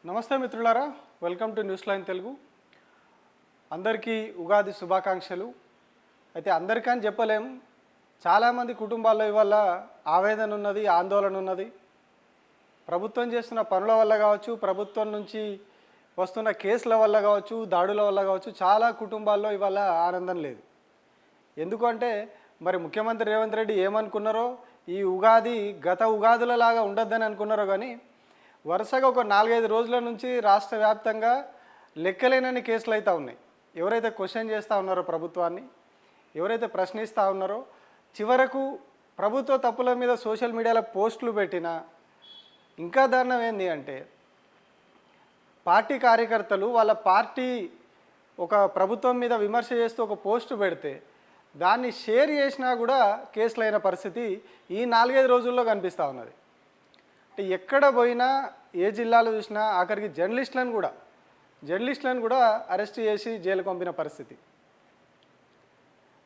నమస్తే మిత్రులారా, welcome to news line Telugu. అందరికీ ఉగాది శుభాకాంక్షలు. అయితే అందరికని చెప్పలేము, చాలామంది కుటుంబాల్లో ఇవాళ ఆవేదన ఉన్నది, ఆందోళన ఉన్నది. ప్రభుత్వం చేస్తున్న పనుల వల్ల కావచ్చు, ప్రభుత్వం నుంచి వస్తున్న కేసుల వల్ల కావచ్చు, దాడుల వల్ల కావచ్చు, చాలా కుటుంబాల్లో ఇవాళ ఆనందం లేదు. ఎందుకంటే మరి ముఖ్యమంత్రి రేవంత్ రెడ్డి ఏమనుకున్నారో, ఈ ఉగాది గత ఉగాదులలాగా ఉండొద్దని అనుకున్నారో కానీ వరుసగా ఒక 4-5 రోజుల నుంచి రాష్ట్ర వ్యాప్తంగా లెక్కలేనన్ని కేసులు అయితే ఉన్నాయి. ఎవరైతే క్వశ్చన్ చేస్తూ ఉన్నారో ప్రభుత్వాన్ని, ఎవరైతే ప్రశ్నిస్తూ ఉన్నారో, చివరకు ప్రభుత్వ తప్పుల మీద సోషల్ మీడియాలో పోస్టులు పెట్టినా ఇంకా దారుణం ఏంది అంటే, పార్టీ కార్యకర్తలు వాళ్ళ పార్టీ ఒక ప్రభుత్వం మీద విమర్శ చేస్తూ ఒక పోస్టు పెడితే దాన్ని షేర్ చేసినా కూడా కేసులైన పరిస్థితి ఈ 4-5 రోజుల్లో కనిపిస్తూ ఉన్నది. అంటే ఎక్కడ పోయినా, ఏ జిల్లాలో చూసినా ఆఖరికి జర్నలిస్టులను కూడా అరెస్ట్ చేసి జైలుకు పంపిన పరిస్థితి.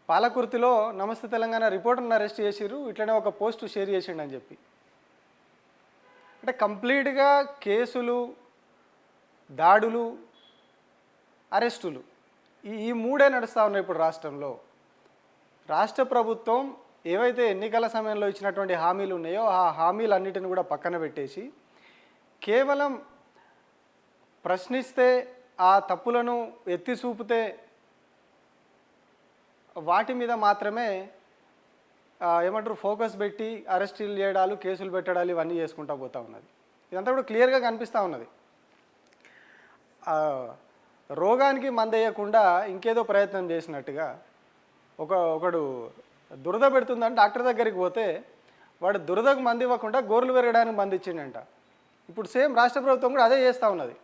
పాలకుర్తిలో నమస్తే తెలంగాణ రిపోర్టర్ని అరెస్ట్ చేసిర్రు, ఇట్లనే ఒక పోస్టు షేర్ చేసిండు అని చెప్పి. అంటే కంప్లీట్గా కేసులు, దాడులు, అరెస్టులు ఈ మూడే నడుస్తూ ఉన్నాయి ఇప్పుడు రాష్ట్రంలో. రాష్ట్ర ప్రభుత్వం ఏవైతే ఎన్నికల సమయంలో ఇచ్చినటువంటి హామీలు ఉన్నాయో ఆ హామీలన్నిటిని కూడా పక్కన పెట్టేసి కేవలం ప్రశ్నిస్తే, ఆ తప్పులను ఎత్తి చూపితే వాటి మీద మాత్రమే ఏమంటారు ఫోకస్ పెట్టి అరెస్టులు చేయడాలు, కేసులు పెట్టడాలు ఇవన్నీ చేసుకుంటూ పోతూ ఉన్నది. ఇదంతా కూడా క్లియర్గా కనిపిస్తూ ఉన్నది. రోగానికి మందేయకుండా ఇంకేదో ప్రయత్నం చేసినట్టుగా ఒకడు దురద పెడుతుందని డాక్టర్ దగ్గరికి పోతే వాడు దురదకు మంది ఇవ్వకుండా గోర్లు పెరగడానికి మంది ఇచ్చిండంట. ఇప్పుడు సేమ్ రాష్ట్ర ప్రభుత్వం కూడా అదే చేస్తూ ఉన్నది.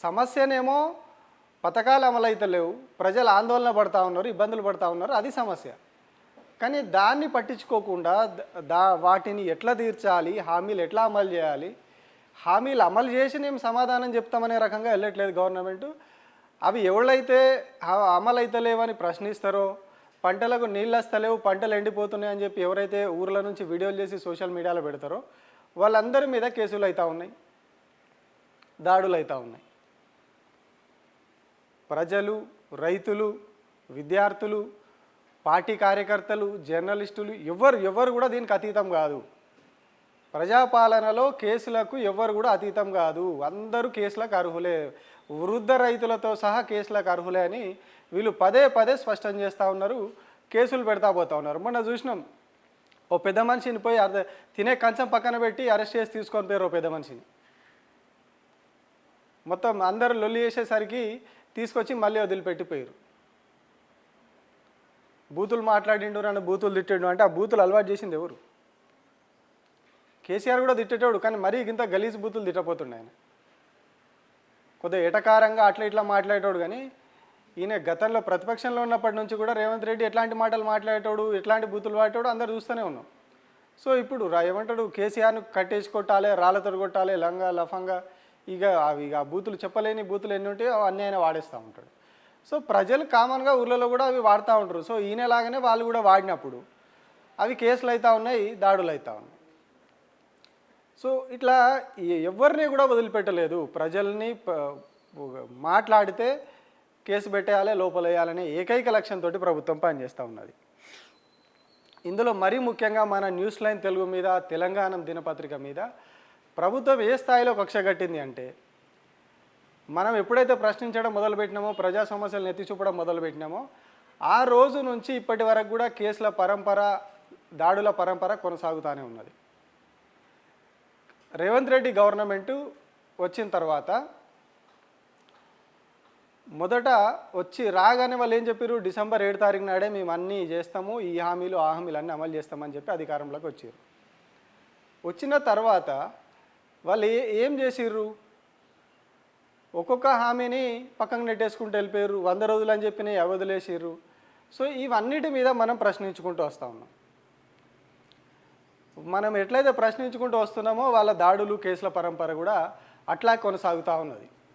సమస్యనేమో పథకాలు అమలైతే లేవు, ప్రజలు ఆందోళన పడుతూ ఉన్నారు, ఇబ్బందులు పడుతూ ఉన్నారు, అది సమస్య. కానీ దాన్ని పట్టించుకోకుండా వాటిని ఎట్లా తీర్చాలి, హామీలు ఎట్లా అమలు చేయాలి, హామీలు అమలు చేసి మేము సమాధానం చెప్తామనే రకంగా వెళ్ళట్లేదు గవర్నమెంటు. అవి ఎవళ్ళైతే అమలు అయితే లేవని ప్రశ్నిస్తారో, పంటలకు నీళ్ళు వస్తలేవు, పంటలు ఎండిపోతున్నాయని చెప్పి ఎవరైతే ఊర్ల నుంచి వీడియోలు చేసి సోషల్ మీడియాలో పెడతారో వాళ్ళందరి మీద కేసులు అవుతూ ఉన్నాయి, దాడులు అవుతూ ఉన్నాయి. ప్రజలు, రైతులు, విద్యార్థులు, పార్టీ కార్యకర్తలు, జర్నలిస్టులు ఎవరు కూడా దీనికి అతీతం కాదు. ప్రజాపాలనలో కేసులకు ఎవరు కూడా అతీతం కాదు. అందరూ కేసులకు అర్హులే, వృద్ధ రైతులతో సహా కేసులకు అర్హులే అని వీళ్ళు పదే స్పష్టం చేస్తూ ఉన్నారు, కేసులు పెడతా పోతూ ఉన్నారు. మొన్న చూసినాం, ఓ పెద్ద మనిషిని పోయి తినే కంచం పక్కన పెట్టి అరెస్ట్ చేసి తీసుకొని పోయారు. ఓ పెద్ద మనిషిని మొత్తం అందరూ లొల్లి చేసేసరికి తీసుకొచ్చి మళ్ళీ వదిలిపెట్టిపోయారు. బూతులు మాట్లాడిండు, నన్ను బూతులు తిట్టిండు అంటే ఆ బూతులు అలవాటు చేసింది ఎవరు? కేసీఆర్ కూడా తిట్టేటోడు, కానీ మరీ ఇంత గలీజ్ బూతులు తిట్టపోతుండే ఆయన. కొద్దిగా ఎటకారంగా అట్లా ఇట్లా మాట్లాడేటోడు. కానీ ఈయన గతంలో ప్రతిపక్షంలో ఉన్నప్పటి నుంచి కూడా రేవంత్ రెడ్డి ఎట్లాంటి మాటలు మాట్లాడేటోడు, ఎట్లాంటి బూతులు వాడేటోడు అందరు చూస్తూనే ఉన్నాం. సో ఇప్పుడు ఏమంటాడు, కేసీఆర్ను కట్టేసి కొట్టాలి, రాళ్ళతో కొట్టాలి, లంగా లఫంగా, ఇక ఆ బూతులు చెప్పలేని బూతులు ఎన్ని ఉంటాయో అన్నీ ఆయన వాడేస్తూ ఉంటాడు. సో ప్రజలు కామన్గా ఊళ్ళలో కూడా అవి వాడుతూ ఉంటారు. సో ఈయనలాగానే వాళ్ళు కూడా వాడినప్పుడు అవి కేసులు అవుతూ ఉన్నాయి, దాడులు అవుతూ ఉన్నాయి. సో ఇట్లా ఎవరిని కూడా వదిలిపెట్టలేదు. ప్రజల్ని మాట్లాడితే కేసు పెట్టేయాలి, లోపలేయాలనే ఏకైక లక్ష్యంతో ప్రభుత్వం పనిచేస్తూ ఉన్నది. ఇందులో మరీ ముఖ్యంగా మన న్యూస్ లైన్ తెలుగు మీద, తెలంగాణ దినపత్రిక మీద ప్రభుత్వం ఏ స్థాయిలో కక్ష కట్టింది అంటే, మనం ఎప్పుడైతే ప్రశ్నించడం మొదలుపెట్టినామో, ప్రజా సమస్యలను ఎత్తి చూపడం మొదలుపెట్టినామో ఆ రోజు నుంచి ఇప్పటి వరకు కూడా కేసుల పరంపర, దాడుల పరంపర కొనసాగుతూనే ఉన్నది. రేవంత్ రెడ్డి గవర్నమెంటు వచ్చిన తర్వాత మొదట రాగానే వాళ్ళు ఏం చెప్పారు, డిసెంబర్ 7 తారీఖు నాడే మేము అన్నీ చేస్తాము, ఈ హామీలు ఆ హామీలు అన్నీ అమలు చేస్తామని చెప్పి అధికారంలోకి వచ్చారు. వచ్చిన తర్వాత వాళ్ళు ఏం చేసిర్రు, ఒక్కొక్క హామీని పక్కకు నెట్టేసుకుంటూ వెళ్ళిపోయారు. 100 రోజులు అని చెప్పి వదిలేసిర్రు. సో ఇవన్నిటి మీద మనం ప్రశ్నించుకుంటూ వస్తూ ఉన్నాం. మనం ఎట్లయితే ప్రశ్నించుకుంటూ వస్తున్నామో వాళ్ళ దాడులు, కేసుల పరంపర కూడా అట్లా కొనసాగుతూ ఉన్నది.